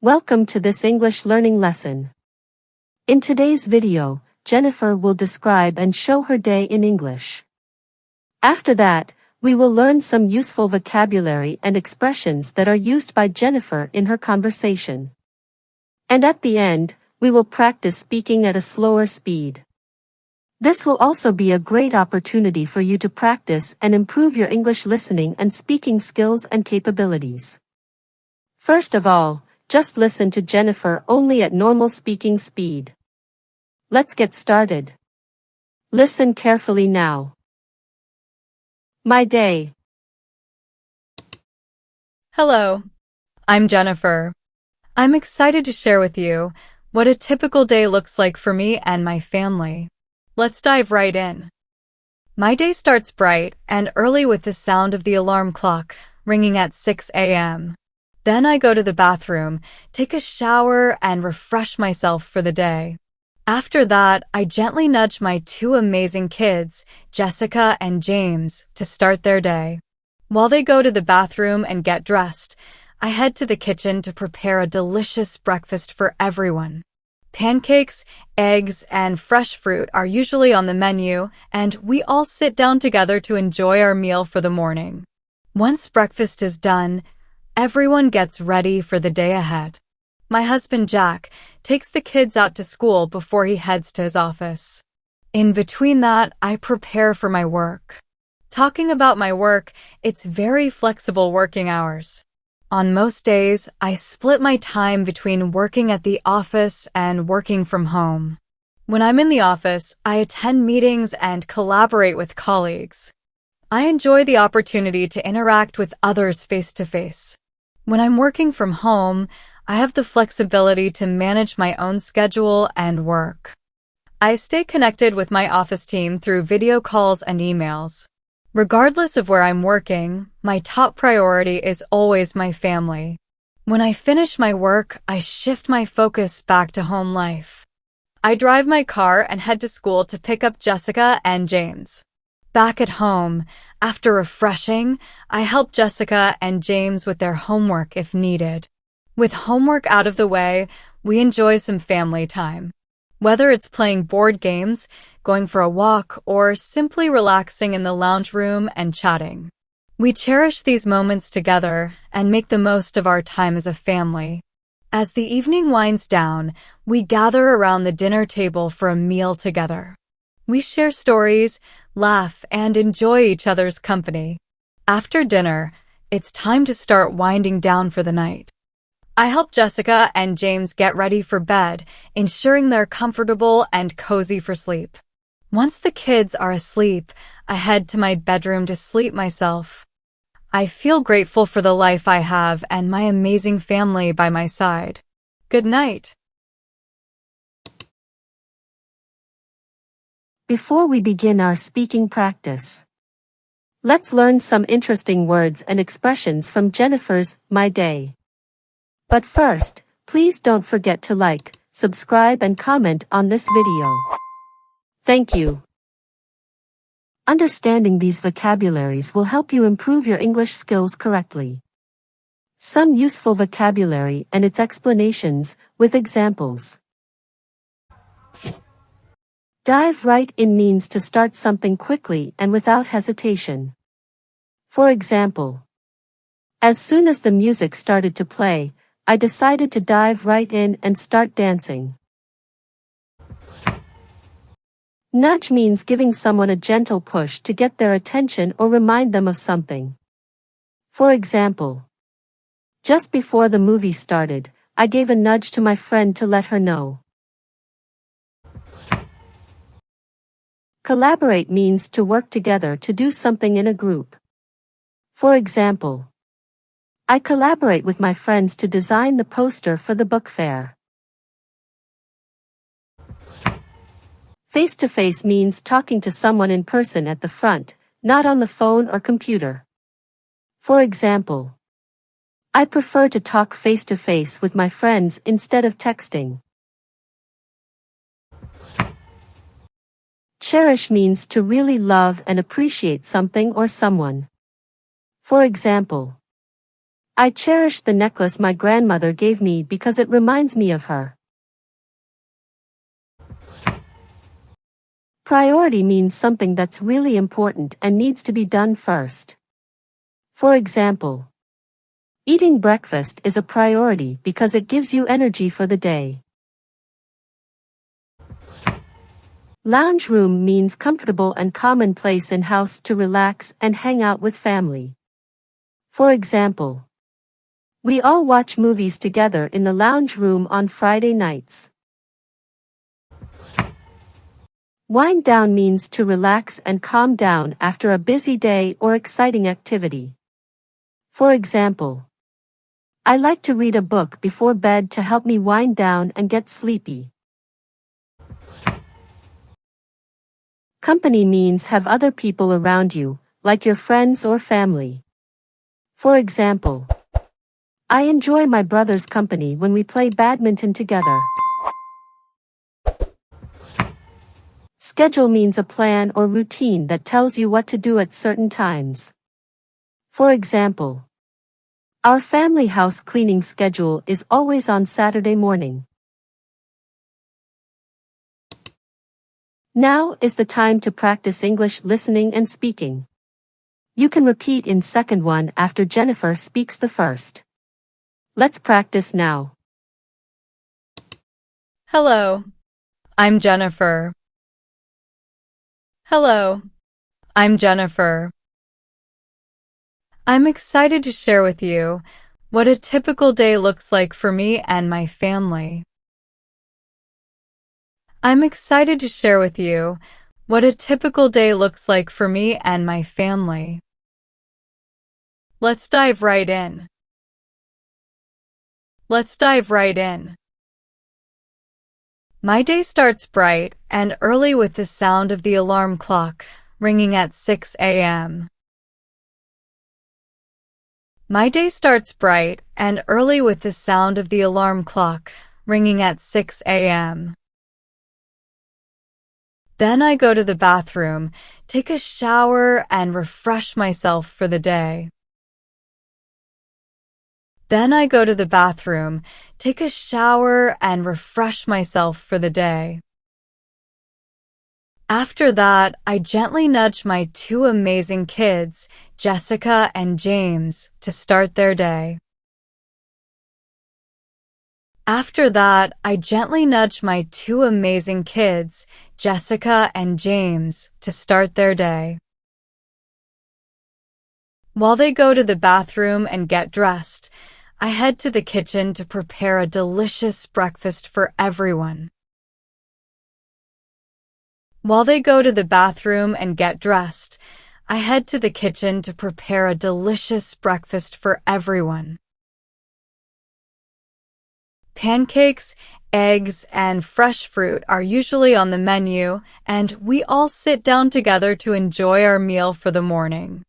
Welcome to this English learning lesson. In today's video, Jennifer will describe and show her day in English. After that, we will learn some useful vocabulary and expressions that are used by Jennifer in her conversation. And at the end, we will practice speaking at a slower speed. This will also be a great opportunity for you to practice and improve your English listening and speaking skills and capabilities. First of all, just listen to Jennifer only at normal speaking speed. Let's get started. Listen carefully now. My day. Hello, I'm Jennifer. I'm excited to share with you what a typical day looks like for me and my family. Let's dive right in. My day starts bright and early with the sound of the alarm clock ringing at 6 a.m. Then I go to the bathroom, take a shower, and refresh myself for the day. After that, I gently nudge my two amazing kids, Jessica and James, to start their day. While they go to the bathroom and get dressed, I head to the kitchen to prepare a delicious breakfast for everyone. Pancakes, eggs, and fresh fruit are usually on the menu, and we all sit down together to enjoy our meal for the morning. Once breakfast is done, everyone gets ready for the day ahead. My husband Jack takes the kids out to school before he heads to his office. In between that, I prepare for my work. Talking about my work, it's very flexible working hours. On most days, I split my time between working at the office and working from home. When I'm in the office, I attend meetings and collaborate with colleagues. I enjoy the opportunity to interact with others face-to-face. When I'm working from home, I have the flexibility to manage my own schedule and work. I stay connected with my office team through video calls and emails. Regardless of where I'm working, my top priority is always my family. When I finish my work, I shift my focus back to home life. I drive my car and head to school to pick up Jessica and James. Back at home, after refreshing, I help Jessica and James with their homework if needed. With homework out of the way, we enjoy some family time. Whether it's playing board games, going for a walk, or simply relaxing in the lounge room and chatting. We cherish these moments together and make the most of our time as a family. As the evening winds down, we gather around the dinner table for a meal together. We share stories, laugh, and enjoy each other's company. After dinner, it's time to start winding down for the night. I help Jessica and James get ready for bed, ensuring they're comfortable and cozy for sleep. Once the kids are asleep, I head to my bedroom to sleep myself. I feel grateful for the life I have and my amazing family by my side. Good night. Before we begin our speaking practice, let's learn some interesting words and expressions from Jennifer's My Day. But first, please don't forget to like, subscribe, and comment on this video. Thank you. Understanding these vocabularies will help you improve your English skills correctly. Some useful vocabulary and its explanations, with examples. Dive right in means to start something quickly and without hesitation. For example, as soon as the music started to play, I decided to dive right in and start dancing. Nudge means giving someone a gentle push to get their attention or remind them of something. For example, just before the movie started, I gave a nudge to my friend to let her know. Collaborate means to work together to do something in a group. For example, I collaborate with my friends to design the poster for the book fair. Face-to-face means talking to someone in person at the front, not on the phone or computer. For example, I prefer to talk face-to-face with my friends instead of texting. Cherish means to really love and appreciate something or someone. For example, I cherish the necklace my grandmother gave me because it reminds me of her. Priority means something that's really important and needs to be done first. For example, eating breakfast is a priority because it gives you energy for the day. Lounge room means comfortable and common place in house to relax and hang out with family. For example, we all watch movies together in the lounge room on Friday nights. Wind down means to relax and calm down after a busy day or exciting activity. For example, I like to read a book before bed to help me wind down and get sleepy. Company means have other people around you, like your friends or family. For example, I enjoy my brother's company when we play badminton together. Schedule means a plan or routine that tells you what to do at certain times. For example, our family house cleaning schedule is always on Saturday morning. Now is the time to practice English listening and speaking. You can repeat in second one after Jennifer speaks the first. Let's practice now. Hello, I'm Jennifer. Hello, I'm Jennifer. I'm excited to share with you what a typical day looks like for me and my family. I'm excited to share with you what a typical day looks like for me and my family. Let's dive right in. Let's dive right in. My day starts bright and early with the sound of the alarm clock ringing at 6 a.m. My day starts bright and early with the sound of the alarm clock ringing at 6 a.m. Then I go to the bathroom, take a shower, and refresh myself for the day. Then I go to the bathroom, take a shower, and refresh myself for the day. After that, I gently nudge my two amazing kids, Jessica and James, to start their day. After that, I gently nudge my two amazing kids, Jessica and James, to start their day. While they go to the bathroom and get dressed, I head to the kitchen to prepare a delicious breakfast for everyone. While they go to the bathroom and get dressed, I head to the kitchen to prepare a delicious breakfast for everyone. Pancakes, eggs, and fresh fruit are usually on the menu, and we all sit down together to enjoy our meal for the morning.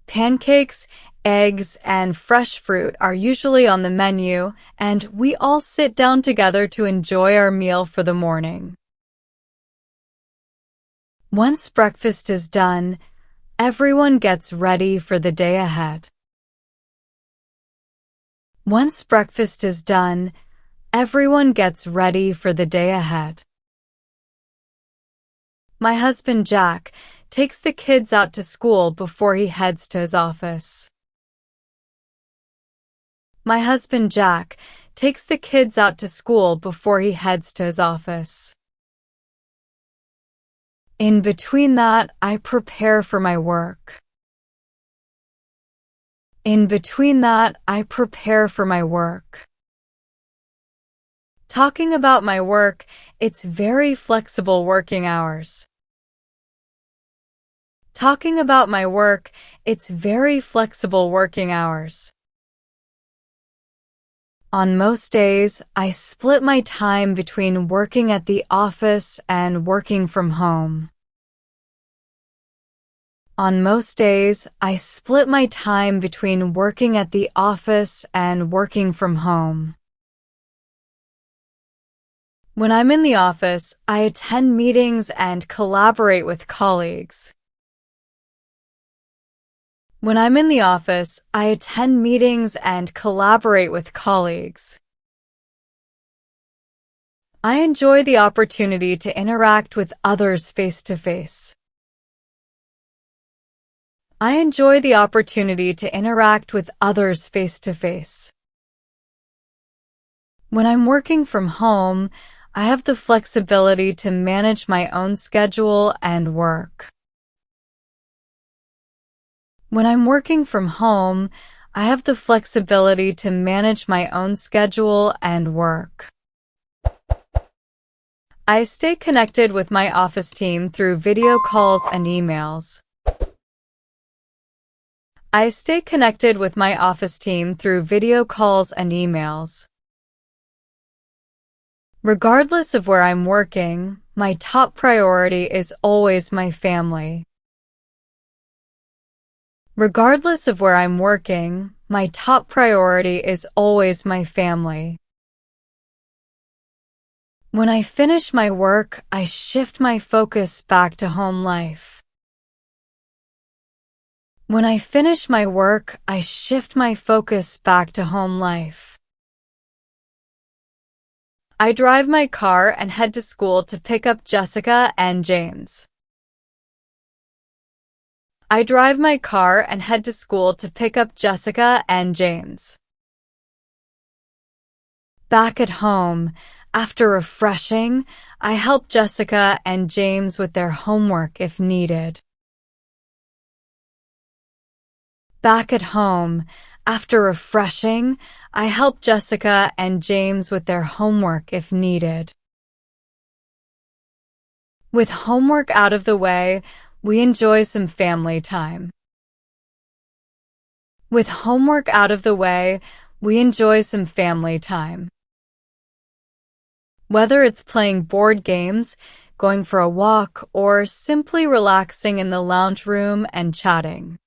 Pancakes, eggs, and fresh fruit are usually on the menu, and we all sit down together to enjoy our meal for the morning. Once breakfast is done, everyone gets ready for the day ahead. Once breakfast is done, everyone gets ready for the day ahead. My husband Jack takes the kids out to school before he heads to his office. My husband Jack takes the kids out to school before he heads to his office. In between that, I prepare for my work. In between that, I prepare for my work. Talking about my work, it's very flexible working hours. Talking about my work, it's very flexible working hours. On most days, I split my time between working at the office and working from home. On most days, I split my time between working at the office and working from home. When I'm in the office, I attend meetings and collaborate with colleagues. When I'm in the office, I attend meetings and collaborate with colleagues. I enjoy the opportunity to interact with others face-to-face. I enjoy the opportunity to interact with others face-to-face. When I'm working from home, I have the flexibility to manage my own schedule and work. When I'm working from home, I have the flexibility to manage my own schedule and work. I stay connected with my office team through video calls and emails. I stay connected with my office team through video calls and emails. Regardless of where I'm working, my top priority is always my family. Regardless of where I'm working, my top priority is always my family. When I finish my work, I shift my focus back to home life. When I finish my work, I shift my focus back to home life. I drive my car and head to school to pick up Jessica and James. I drive my car and head to school to pick up Jessica and James. Back at home, after refreshing, I help Jessica and James with their homework if needed. Back at home, after refreshing, I help Jessica and James with their homework if needed. With homework out of the way, we enjoy some family time. With homework out of the way, we enjoy some family time. Whether it's playing board games, going for a walk, or simply relaxing in the lounge room and chatting.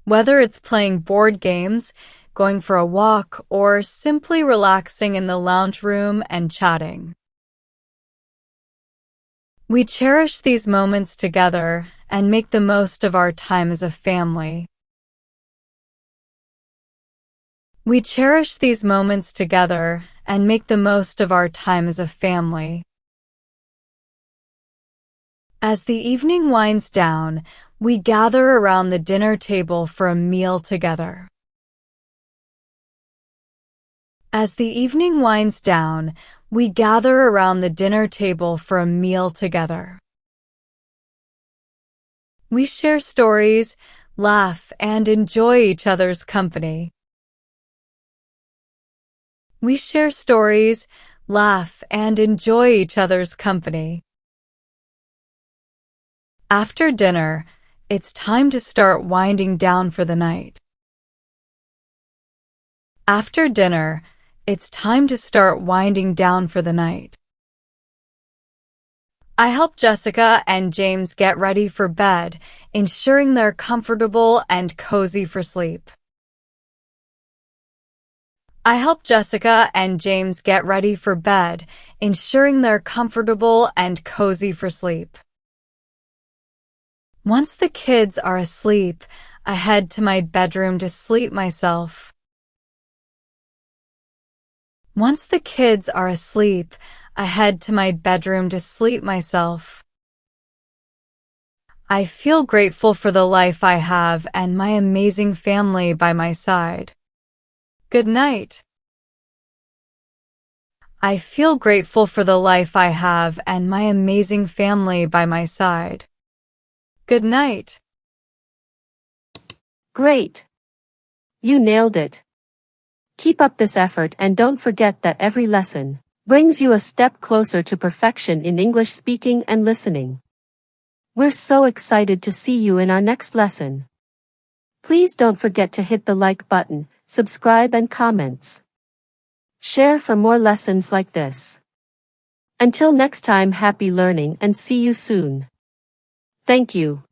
Whether it's playing board games, going for a walk, or simply relaxing in the lounge room and chatting. We cherish these moments together and make the most of our time as a family. We cherish these moments together and make the most of our time as a family. As the evening winds down, we gather around the dinner table for a meal together. As the evening winds down, we gather around the dinner table for a meal together. We share stories, laugh, and enjoy each other's company. We share stories, laugh, and enjoy each other's company. After dinner, it's time to start winding down for the night. After dinner, it's time to start winding down for the night. I help Jessica and James get ready for bed, ensuring they're comfortable and cozy for sleep. I help Jessica and James get ready for bed, ensuring they're comfortable and cozy for sleep. Once the kids are asleep, I head to my bedroom to sleep myself. Once the kids are asleep, I head to my bedroom to sleep myself. I feel grateful for the life I have and my amazing family by my side. Good night. I feel grateful for the life I have and my amazing family by my side. Good night. Great! You nailed it. Keep up this effort and don't forget that every lesson brings you a step closer to perfection in English speaking and listening. We're so excited to see you in our next lesson. Please don't forget to hit the like button, subscribe and comments. Share for more lessons like this. Until next time, happy learning and see you soon. Thank you.